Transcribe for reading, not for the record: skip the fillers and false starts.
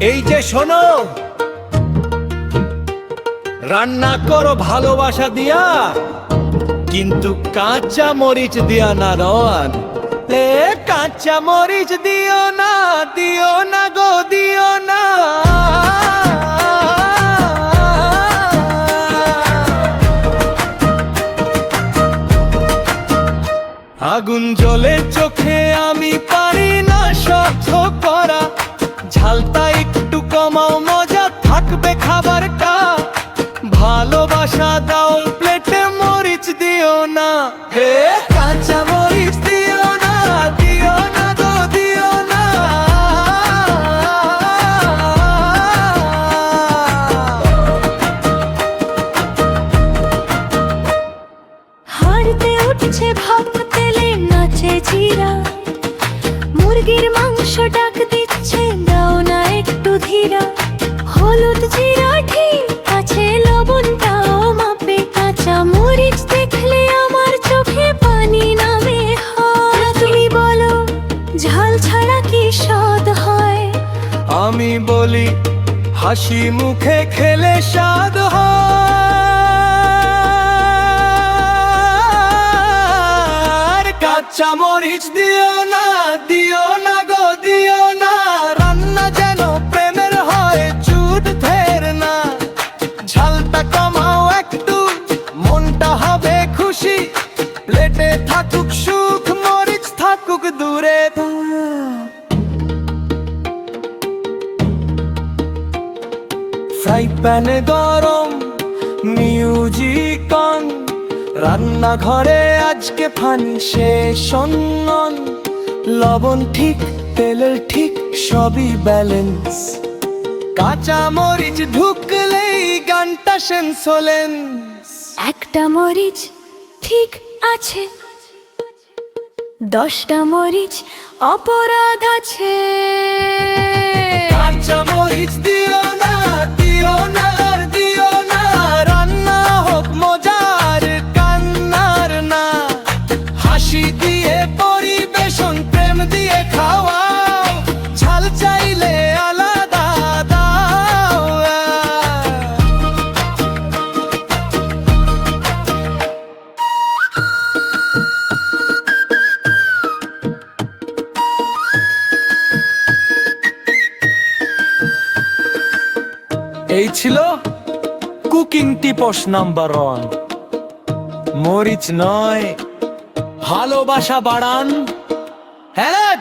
এই যে শোনো, রান্না করো ভালোবাসা দিয়া, কিন্তু কাঁচা মরিচ দিয়া না রন। কাঁচা মরিচ দিও না, দিও না গো, দিও না। আগুন জ্বলে চোখে, আমি পারি না সহ্য করা। ঝালটা একটু কমাও, মজা থাকবে খাবার কা। ভালোবাসা দাও, প্লেটে মরিচ দিও না। হে কাঁচা মরিচ দিও না, দিও না গো, দিও না। হাড়তে উঠছে ভাব, তেলে নাচে জিরা। মুরগির মাংস ডাক দিচ্ছে, দাও না একটু ধীরা। হলুদ জিরা ঠিক আছে, লবণটাও মাপে। কাঁচা মরিচ দেখলে আমার চোখে পানি নামে। হয় তুমি বলো, ঝাল ছাড়া কি স্বাদ হয়? আমি বলি, হাসি মুখে খেলে স্বাদ হয়। কাঁচা মরিচ দিও না, দিও না গো, দিও না। রান্না যেন প্রেমের হয়, চুট ফের না। ঝালটা কমাও একটু, মনটা হবে খুশি। প্লেটে থাকুক সুখ, মরিচ থাকুক দূরে। ফ্রাই প্যানে গরম মিউজিক অন। রান্নাঘরে আজকে ফানি শেষ অন্যন। লবণ ঠিক, তেলের ঠিক, সবই ব্যালেন্স। কাঁচা মরিচ ঢুকলেই গানটা সেন্সোলেন্স। একটা মরিচ ঠিক আছে, 10টা মরিচ অপরাধ আছে। কাঁচা মরিচ দিও না, দিও না আর দিও না। রান্না হোক মজার, কান্নার না। হাসি দিয়ে পরিবেশন, প্রেম দিয়ে খাওয়াও। ঝাল চাইলে আলাদা দাও। এই ছিল কুকিং টিপস নাম্বার 1। মরিচ নয়, ভালোবাসা বাড়ান। হ্যাঁ।